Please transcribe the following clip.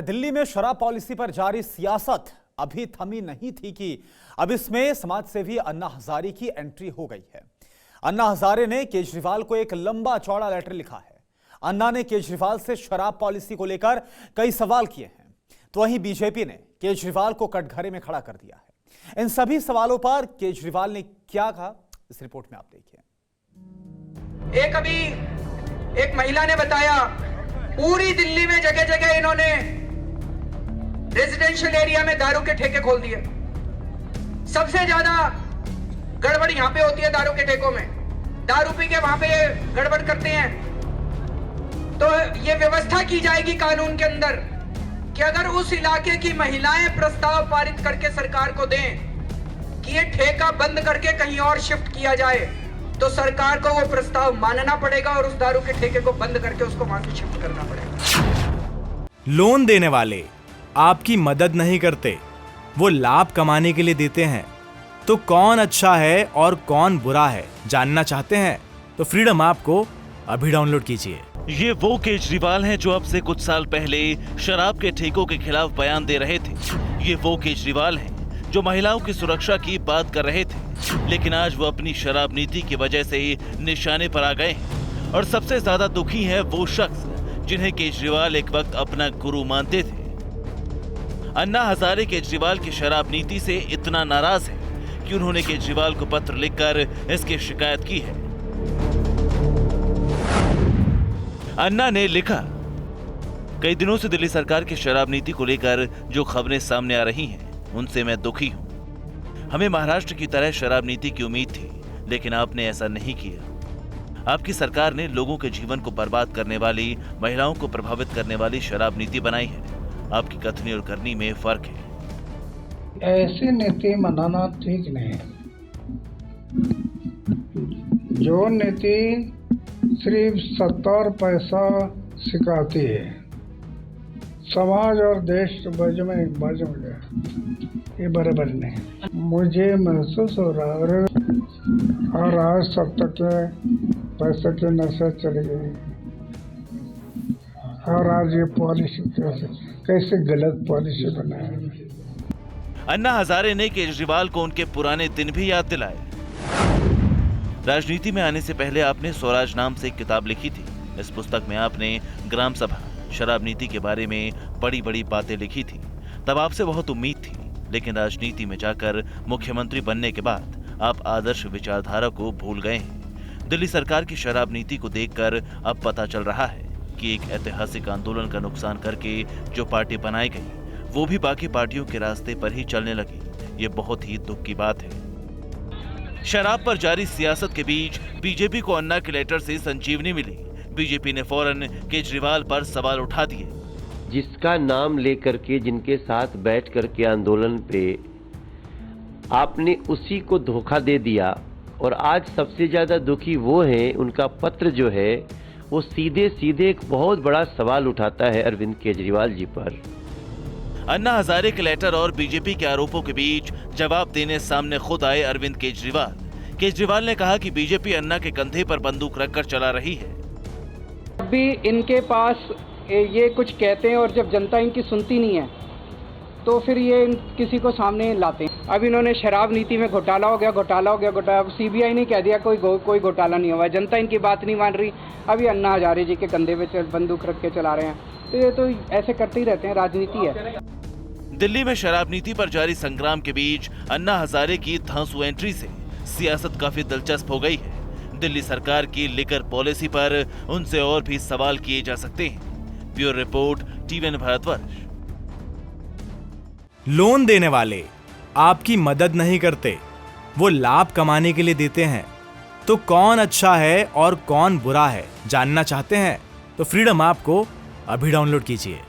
दिल्ली में शराब पॉलिसी पर जारी सियासत अभी थमी नहीं थी कि अब इसमें समाजसेवी अन्ना हजारे की एंट्री हो गई है। अन्ना हजारे ने केजरीवाल को एक लंबा चौड़ा लेटर लिखा है। अन्ना ने केजरीवाल से शराब पॉलिसी को लेकर कई सवाल किए हैं, तो वहीं बीजेपी ने केजरीवाल को कटघरे में खड़ा कर दिया है। इन सभी सवालों पर केजरीवाल ने क्या कहा, इस रिपोर्ट में आप देखिए। एक महिला ने बताया, पूरी दिल्ली में जगह जगह इन्होंने रेजिडेंशियल एरिया में दारू के ठेके खोल दिए। सबसे ज्यादा गड़बड़ यहां पे होती है दारू के ठेकों में। दारू पी के वहां पे गड़बड़ करते हैं। तो ये व्यवस्था की जाएगी कानून के अंदर कि अगर उस इलाके की महिलाएं प्रस्ताव पारित करके सरकार को दें कि ये ठेका बंद करके कहीं और शिफ्ट किया जाए, तो सरकार को वो प्रस्ताव मानना पड़ेगा और उस दारू के ठेके को बंद करके उसको वहां से शिफ्ट करना पड़ेगा। लोन देने वाले आपकी मदद नहीं करते, वो लाभ कमाने के लिए देते हैं। तो कौन अच्छा है और कौन बुरा है जानना चाहते हैं तो फ्रीडम ऐप को अभी डाउनलोड कीजिए। ये वो केजरीवाल हैं जो अब से कुछ साल पहले शराब के ठेकों के खिलाफ बयान दे रहे थे। ये वो केजरीवाल हैं जो महिलाओं की सुरक्षा की बात कर रहे थे, लेकिन आज वो अपनी शराब नीति की वजह से निशाने पर आ गए हैं। और सबसे ज्यादा दुखी है वो शख्स जिन्हें केजरीवाल एक वक्त अपना गुरु मानते थे। अन्ना हजारे केजरीवाल की शराब नीति से इतना नाराज है कि उन्होंने केजरीवाल को पत्र लिखकर इसकी शिकायत की है। अन्ना ने लिखा, कई दिनों से दिल्ली सरकार की शराब नीति को लेकर जो खबरें सामने आ रही हैं उनसे मैं दुखी हूं। हमें महाराष्ट्र की तरह शराब नीति की उम्मीद थी, लेकिन आपने ऐसा नहीं किया। आपकी सरकार ने लोगों के जीवन को बर्बाद करने वाली, महिलाओं को प्रभावित करने वाली शराब नीति बनाई है। आपकी कथनी और करनी में फर्क है। ऐसी नीति बनाना ठीक नहीं है। जो नीति सिर्फ सत्ता और पैसा सिखाती है, समाज और देश बज में गया, ये बराबर नहीं। मुझे महसूस हो रहा है और आज सब तक पैसे की नशा चली गई और आज ये पॉलिसी कैसे गलत पॉलिसी बनाया। अन्ना हजारे ने केजरीवाल को उनके पुराने दिन भी याद दिलाए। राजनीति में आने से पहले आपने स्वराज नाम से एक किताब लिखी थी। इस पुस्तक में आपने ग्राम सभा, शराब नीति के बारे में बड़ी बड़ी बातें लिखी थी। तब आपसे बहुत उम्मीद थी, लेकिन राजनीति में जाकर मुख्यमंत्री बनने के बाद आप आदर्श विचारधारा को भूल गए हैं। दिल्ली सरकार की शराब नीति को देखकर अब पता चल रहा है कि एक ऐतिहासिक आंदोलन का नुकसान करके जो पार्टी बनाई गई, वो भी बाकी पार्टियों के रास्ते पर ही चलने लगी। ये बहुत ही दुख की बात है। शराब पर जारी सियासत के बीच बीजेपी को अन्ना के लेटर से संजीवनी मिली। बीजेपी ने फौरन केजरीवाल पर सवाल उठा दिए। जिसका नाम लेकर के, जिनके साथ बैठ करके आंदोलन पे आपने उसी को धोखा दे दिया। और आज सबसे ज्यादा दुखी वो हैं, उनका पत्र जो है वो सीधे सीधे एक बहुत बड़ा सवाल उठाता है अरविंद केजरीवाल जी पर। अन्ना हजारे के लेटर और बीजेपी के आरोपों के बीच जवाब देने सामने खुद आए अरविंद केजरीवाल। केजरीवाल ने कहा कि बीजेपी अन्ना के कंधे पर बंदूक रखकर चला रही है। अभी इनके पास ये कुछ कहते हैं और जब जनता इनकी सुनती नहीं है तो फिर ये किसी को सामने लाते हैं। अब इन्होंने शराब नीति में घोटाला हो गया। अब सीबीआई ने कह दिया कोई घोटाला नहीं हुआ। जनता इनकी बात नहीं मान रही। अभी अन्ना हजारे जी के कंधे पे बंदूक रख के चला रहे हैं। तो ये तो ऐसे करते ही रहते हैं, राजनीति है। दिल्ली में शराब नीति पर जारी संग्राम के बीच अन्ना हजारे की धांसू एंट्री से सियासत काफी दिलचस्प हो गई है। दिल्ली सरकार की लिकर पॉलिसी पर उनसे और भी सवाल किए जा सकते हैं। Bureau report, TVN Bharatvarsh. Loan देने वाले आपकी मदद नहीं करते, वो लाभ कमाने के लिए देते हैं। तो कौन अच्छा है और कौन बुरा है जानना चाहते हैं तो फ्रीडम ऐप को अभी डाउनलोड कीजिए।